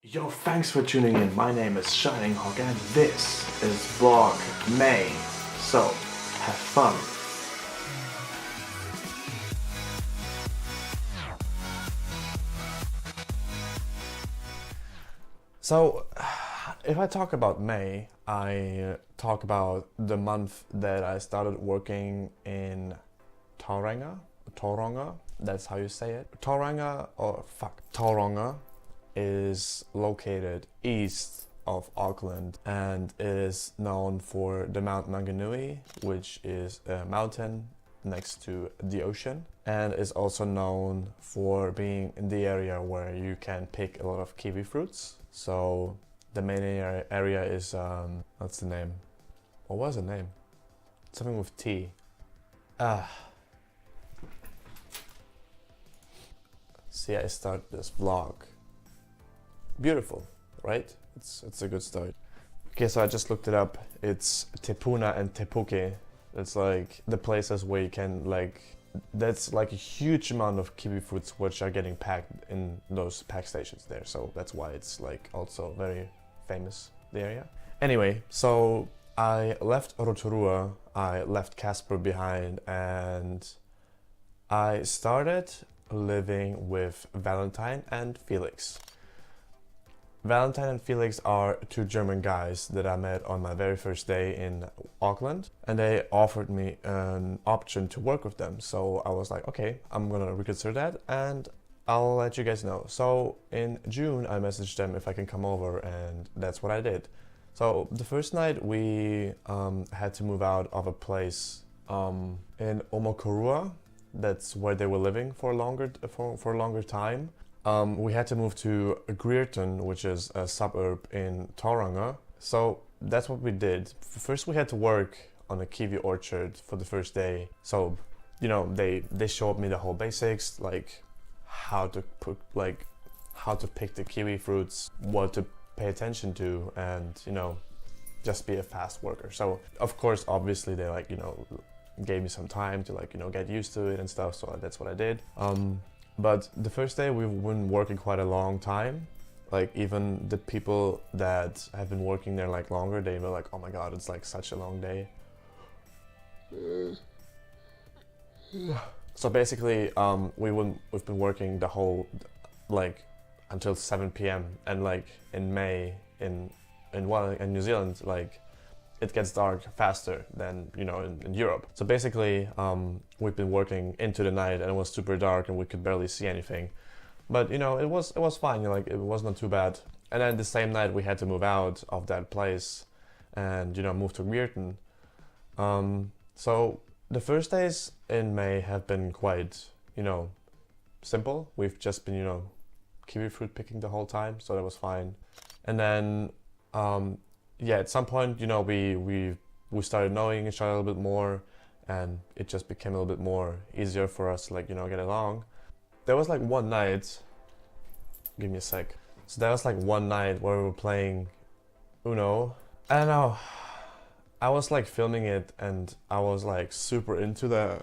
Yo, thanks for tuning in. My name is Shining Hawk and this is Vlog May. So, have fun. So, if I talk about May, I talk about the month that I started working in Tauranga, that's how you say it. Tauranga is located east of Auckland and it is known for the Mount Maunganui, which is a mountain next to the ocean, and is also known for being in the area where you can pick a lot of kiwi fruits. So the main area is what's the name? What was the name? Something with T. See, I start this vlog. Beautiful, right? It's a good start. Okay, so I just looked it up. It's Te Puna and Te Puke. It's like the places where you can that's like a huge amount of kiwi fruits which are getting packed in those pack stations there. So that's why it's like also very famous, the area. Anyway, so I left Rotorua, I left Casper behind, and I started living with Valentine and Felix. Valentine and Felix are two German guys that I met on my very first day in Auckland, and they offered me an option to work with them. So I was like, okay, I'm gonna reconsider that and I'll let you guys know. So in June, I messaged them if I can come over, and that's what I did. So the first night we had to move out of a place in Omokorua. That's where they were living for a longer time. We had to move to Greerton, which is a suburb in Tauranga. So that's what we did. First we had to work on a kiwi orchard for the first day. So, you know, they showed me the whole basics, like how to pick the kiwi fruits, what to pay attention to, and, you know, just be a fast worker. So of course, obviously they gave me some time to get used to it and stuff. So that's what I did. But the first day we've been working quite a long time. Like even the people that have been working there longer, they were like, oh my god, it's like such a long day. So basically we've been working the whole until 7 p.m. and in May in New Zealand it gets dark faster than in Europe. So basically we've been working into the night and it was super dark and we could barely see anything. But it was fine, it was not too bad. And then the same night we had to move out of that place and move to Greerton. So the first days in May have been quite simple. We've just been kiwi fruit picking the whole time, so that was fine. And then yeah, at some point, we started knowing each other a little bit more, and it just became a little bit more easier for us to get along. There was one night, give me a sec. So there was one night where we were playing Uno. I don't know, I was filming it and I was super into the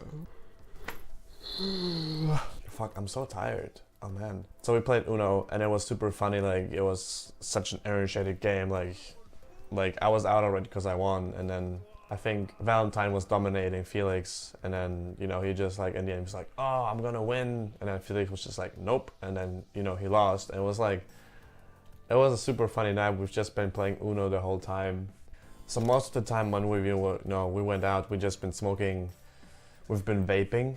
fuck, I'm so tired. Oh man. So we played Uno and it was super funny, it was such an energetic game, I was out already because I won, and then I think Valentine was dominating Felix, and then he just in the end he was like, oh, I'm gonna win, and then Felix was just like, nope, and then he lost, and it was a super funny night. We've just been playing Uno the whole time. So most of the time when we went out, we just been smoking, we've been vaping,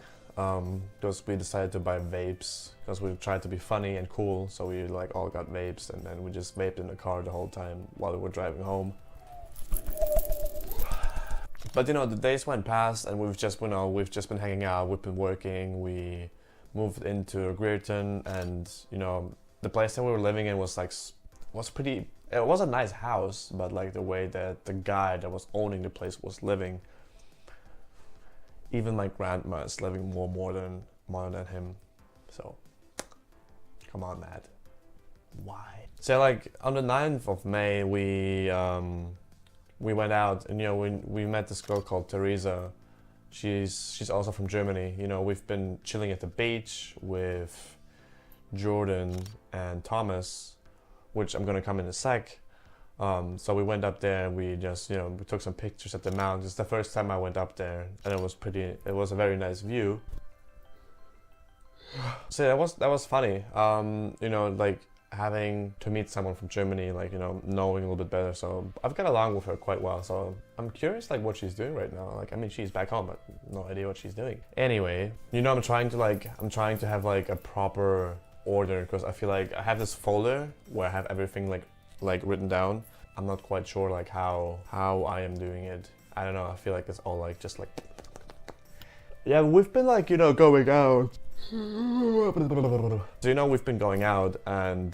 because we decided to buy vapes because we tried to be funny and cool, so we all got vapes, and then we just vaped in the car the whole time while we were driving home. But the days went past and we've just been hanging out, we've been working, we moved into Greerton, and the place that we were living in was pretty, it was a nice house, but the way that the guy that was owning the place was living, even my grandma is living more than him. So come on, Matt. Why? So on the 9th of May we went out, and we met this girl called Teresa. She's also from Germany. We've been chilling at the beach with Jordan and Thomas, which I'm gonna come in a sec. So we went up there and we just, we took some pictures at the mount. It's the first time I went up there, and it was a very nice view. So that was funny. Like having to meet someone from Germany, like, knowing a little bit better. So I've got along with her quite well. So I'm curious, like, what she's doing right now. Like, I mean, she's back home, but no idea what she's doing. Anyway, I'm trying to have like a proper order, because I feel like I have this folder where I have everything like written down. I'm not quite sure like how I am doing it. I don't know. I feel like it's all like just like, yeah, we've been like, going out. So we've been going out, and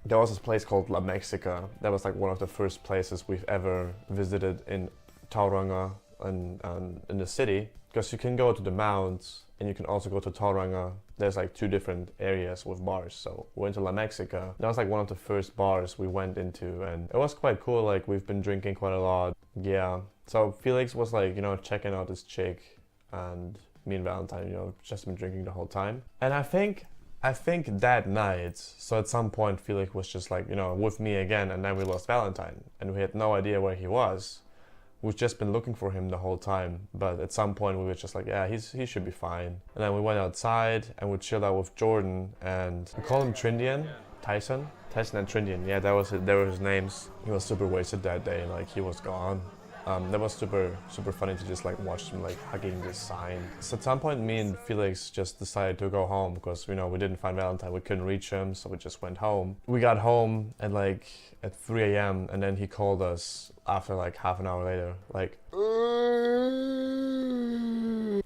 there was this place called La Mexica. That was like one of the first places we've ever visited in Tauranga and in the city, because you can go to the mounts and you can also go to Tauranga. There's like two different areas with bars. So we went to La Mexica. That was like one of the first bars we went into, and it was quite cool. Like, we've been drinking quite a lot. Yeah. So Felix was like, checking out this chick, and me and Valentine, just been drinking the whole time. And I think that night, so at some point Felix was just like, with me again, and then we lost Valentine, and we had no idea where he was. We've just been looking for him the whole time, but at some point we were just like, yeah, he should be fine. And then we went outside and we chilled out with Jordan, and we call him Trindian, Tyson and Trindian. Yeah, they were his names. He was super wasted that day, like he was gone. That was super funny to just like watch him like hugging this sign. So at some point me and Felix just decided to go home, because we didn't find Valentine, we couldn't reach him, so we just went home. We got home at 3 a.m. and then he called us after like half an hour later, like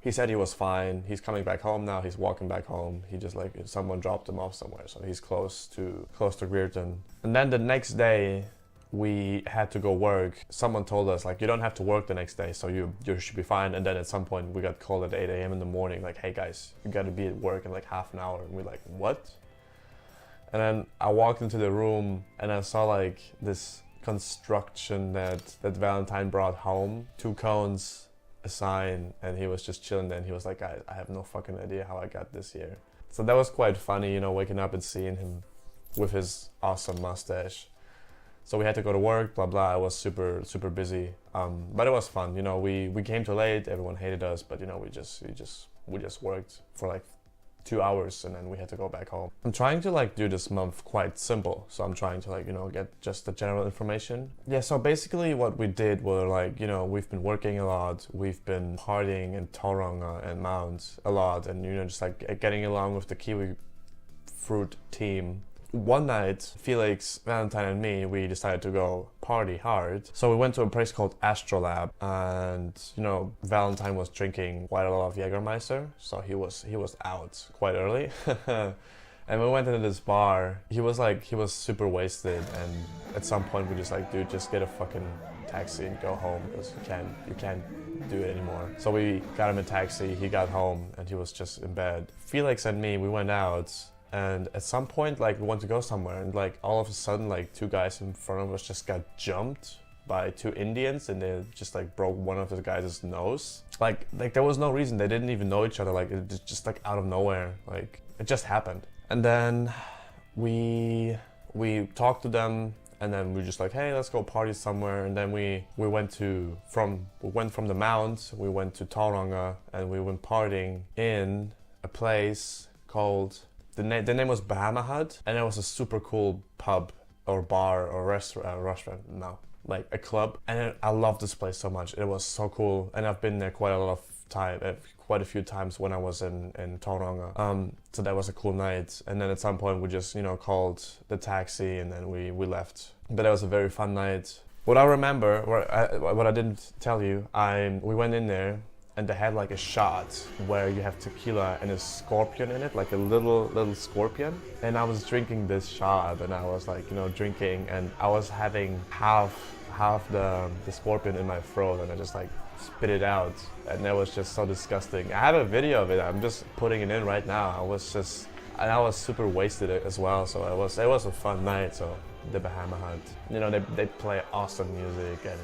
he said he was fine, he's coming back home now, he's walking back home. He just like, someone dropped him off somewhere, so he's close to Greerton. And then the next day we had to go work. Someone told us like, you don't have to work the next day, so you should be fine. And then at some point we got called at 8 a.m. in the morning, like, hey guys, you gotta be at work in like half an hour. And we're like, what? And then I walked into the room and I saw like this construction that Valentine brought home, 2 cones, a sign, and he was just chilling there. And he was like, guys, I have no fucking idea how I got this here. So that was quite funny, waking up and seeing him with his awesome mustache. So we had to go to work, blah blah. I was super busy, but it was fun. We came too late. Everyone hated us, but we just worked for like 2 hours, and then we had to go back home. I'm trying to like do this month quite simple, so I'm trying to like get just the general information. Yeah. So basically, what we did were like we've been working a lot. We've been partying in Tauranga and Mount a lot, and just like getting along with the kiwi fruit team. One night, Felix, Valentine, and me, we decided to go party hard. So we went to a place called Astrolab, and Valentine was drinking quite a lot of Jägermeister, so he was out quite early. And we went into this bar. He was super wasted, and at some point we just like, dude, just get a fucking taxi and go home, because you can't do it anymore. So we got him a taxi. He got home and he was just in bed. Felix and me, we went out. And at some point, like, we wanted to go somewhere, and like all of a sudden, like 2 guys in front of us just got jumped by 2 Indians, and they just like broke one of the guys' nose. Like there was no reason. They didn't even know each other. Like, it just like out of nowhere. Like, it just happened. And then we talked to them, and then we just like, hey, let's go party somewhere. And then we went from the Mount, we went to Tauranga, and we went partying in a place called, the name was Bahama Hut, and it was a super cool pub or bar or restaurant, no, like a club. And I loved this place so much. It was so cool, and I've been there quite a few times when I was in Tauranga. So that was a cool night. And then at some point we just called the taxi, and then we left. But it was a very fun night. What I remember, what I didn't tell you, we went in there, and they had like a shot where you have tequila and a scorpion in it, like a little scorpion. And I was drinking this shot, and I was like, drinking, and I was having half the scorpion in my throat, and I just like spit it out, and that was just so disgusting. I have a video of it. I'm just putting it in right now. I was super wasted as well, so it was a fun night. So the Bahama Hut, they play awesome music, and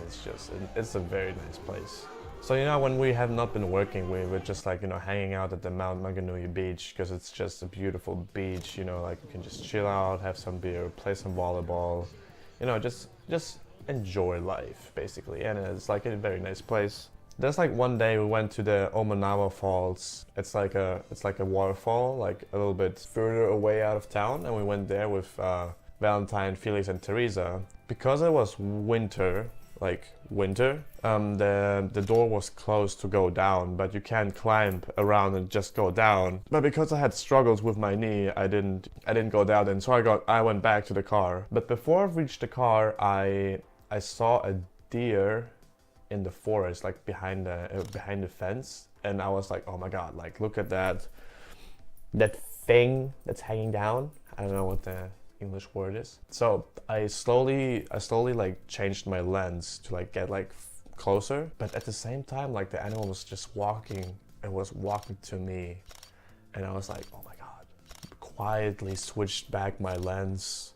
it's a very nice place. So, you know, when we have not been working, we were just like, you know, hanging out at the Mount Maunganui beach because it's just a beautiful beach, you know, like you can just chill out, have some beer, play some volleyball, you know, just enjoy life basically. And it's like a very nice place. There's like one day we went to the Omonawa Falls. It's like a waterfall, like a little bit further away out of town, and we went there with Valentine, Felix, and Teresa. Because it was winter, the door was closed to go down, but you can climb around and just go down. But because I had struggles with my knee, I didn't go down, and so I went back to the car. But before I reached the car, I saw a deer in the forest, like behind the fence, and I was like, oh my god, like look at that thing that's hanging down. I don't know what the English word is. So I slowly like changed my lens to like get like closer, but at the same time, like the animal was just walking. It was walking to me, and I was like, oh my god. Quietly switched back my lens.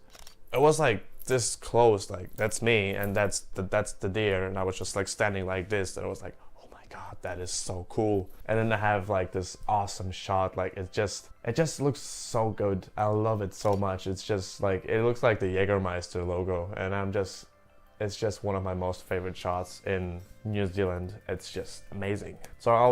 It was like this close, like that's me and that's the deer, and I was just like standing like this, and I was like, oh my god, that is so cool. And then I have like this awesome shot, like it just looks so good. I love it so much. It's just like, it looks like the Jägermeister logo, and it's just one of my most favorite shots in New Zealand. It's just amazing. So I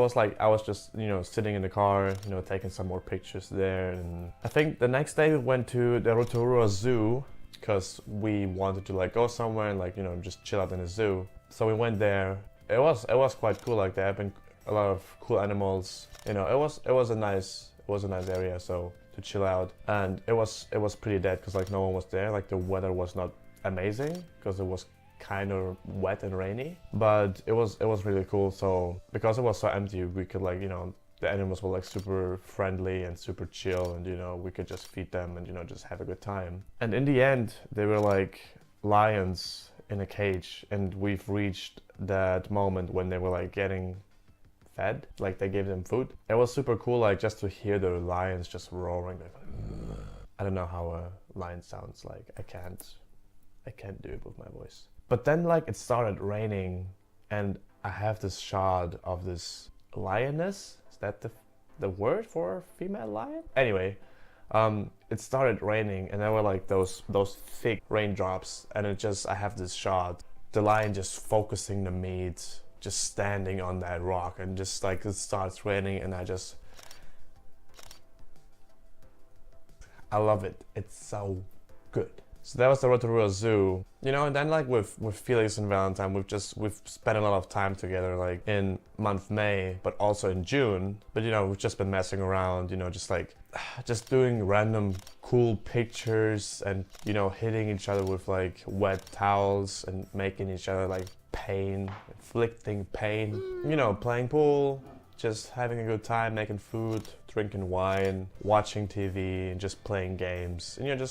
was just, you know, sitting in the car, you know, taking some more pictures there. And I think the next day we went to the Rotorua Zoo because we wanted to like go somewhere and like, you know, just chill out in the zoo. So we went there. It was quite cool. Like there have been a lot of cool animals. You know, it was a nice area, so to chill out. And it was pretty dead because like no one was there. Like the weather was not amazing because it was kind of wet and rainy, but it was really cool. So because it was so empty, we could like, you know, the animals were like super friendly and super chill, and you know, we could just feed them and, you know, just have a good time. And in the end, they were like lions in a cage, and we've reached that moment when they were like getting fed, like they gave them food. It was super cool, like just to hear the lions just roaring. Like, I don't know how a lion sounds like. I can't do it with my voice. But then like it started raining, and I have this shot of this lioness. Is that the word for female lion? Anyway, it started raining, and there were like those thick raindrops, and I have this shot, the lion just focusing the meat, just standing on that rock, and just like it starts raining, and I love it. It's so good. So that was the Rotorua Zoo, you know. And then like with Felix and Valentine, we've spent a lot of time together, like in month May, but also in June. But you know, we've just been messing around, you know, just doing random cool pictures, and you know, hitting each other with like wet towels and making each other like inflicting pain, you know, playing pool, just having a good time, making food, drinking wine, watching TV, and just playing games, and you know,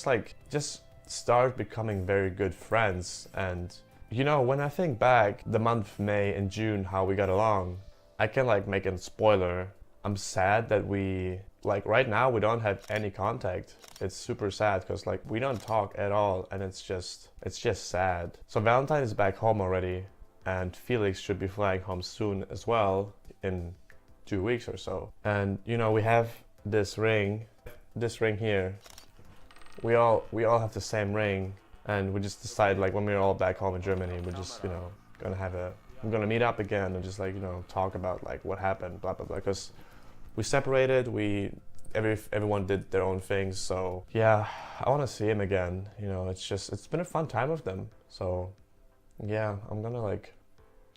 just start becoming very good friends. And you know, when I think back the month May and June, how we got along, I can like make a spoiler. I'm sad that we, like right now, we don't have any contact. It's super sad because like we don't talk at all, and it's just sad. So Valentine is back home already, and Felix should be flying home soon as well, in 2 weeks or so. And you know, we have this ring here. We all have the same ring, and we just decided like when we're all back home in Germany, we're just, you know, I'm gonna meet up again and just like, you know, talk about like what happened, blah blah blah, because we separated, everyone did their own things. So yeah, I want to see him again, you know. It's been a fun time with them. So yeah, I'm gonna like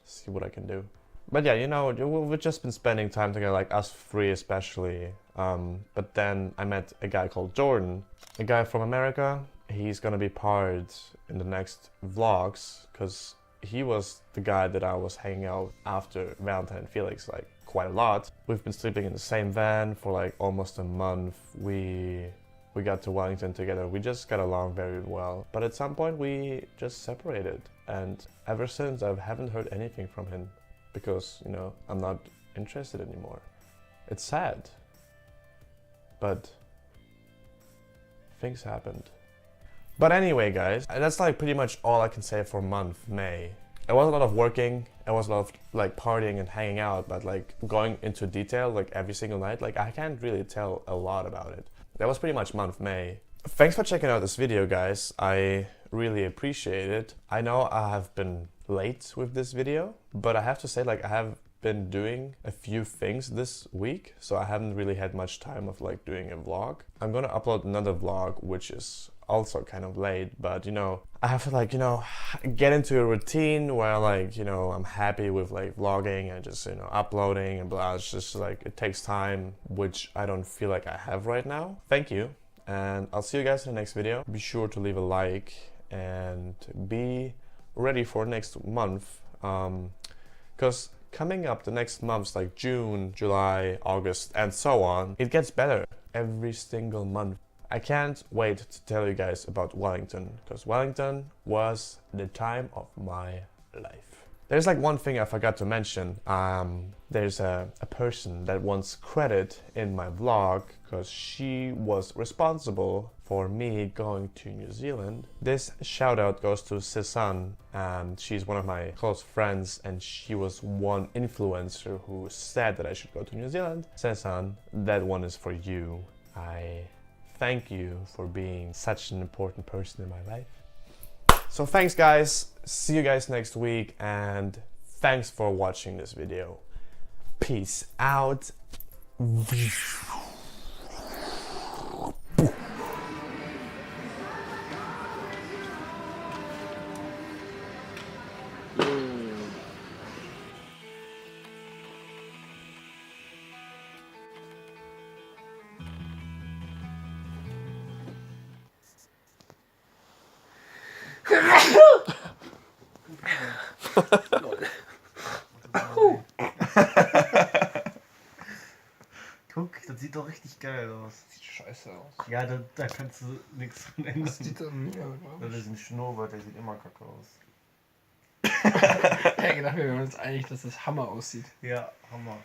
see what I can do. But yeah, you know, we've just been spending time together, like us three especially. But then I met a guy called Jordan, a guy from America. He's gonna be part in the next vlogs, because he was the guy that I was hanging out after Valentine and Felix like quite a lot. We've been sleeping in the same van for like almost a month. We got to Wellington together. We just got along very well. But at some point we just separated, and ever since I haven't heard anything from him, because, you know, I'm not interested anymore. It's sad, but things happened. But anyway, guys, that's like pretty much all I can say for month May. It was a lot of working, it was a lot of like partying and hanging out, but like going into detail like every single night, like I can't really tell a lot about it. That was pretty much month May. Thanks for checking out this video, guys. I really appreciate it. I know I have been late with this video, but I have to say, like, I have been doing a few things this week, so I haven't really had much time of like doing a vlog. I'm gonna upload another vlog, which is also kind of late, but you know, I have to like, you know, get into a routine where like, you know, I'm happy with like vlogging and just, you know, uploading and blah. It's just like, it takes time, which I don't feel like I have right now. Thank you, and I'll see you guys in the next video. Be sure to leave a like and be ready for next month, because coming up the next months like June, July, August and so on, it gets better every single month. I can't wait to tell you guys about Wellington, because Wellington was the time of my life. There's like one thing I forgot to mention. There's a person that wants credit in my vlog because she was responsible for me going to New Zealand. This shout out goes to Cezanne, and she's one of my close friends, and she was one influencer who said that I should go to New Zealand. Cezanne, that one is for you. I thank you for being such an important person in my life. So thanks guys, see you guys next week, and thanks for watching this video. Peace out. Guck, das sieht doch richtig geil aus. Sieht scheiße aus. Ja, da kannst du nichts dran ändern. Das sieht dann mega Das ist ein Schnurrbart, der sieht immer kacke aus. Ich hätte gedacht, wir wären uns einig, dass das Hammer aussieht. Ja, Hammer.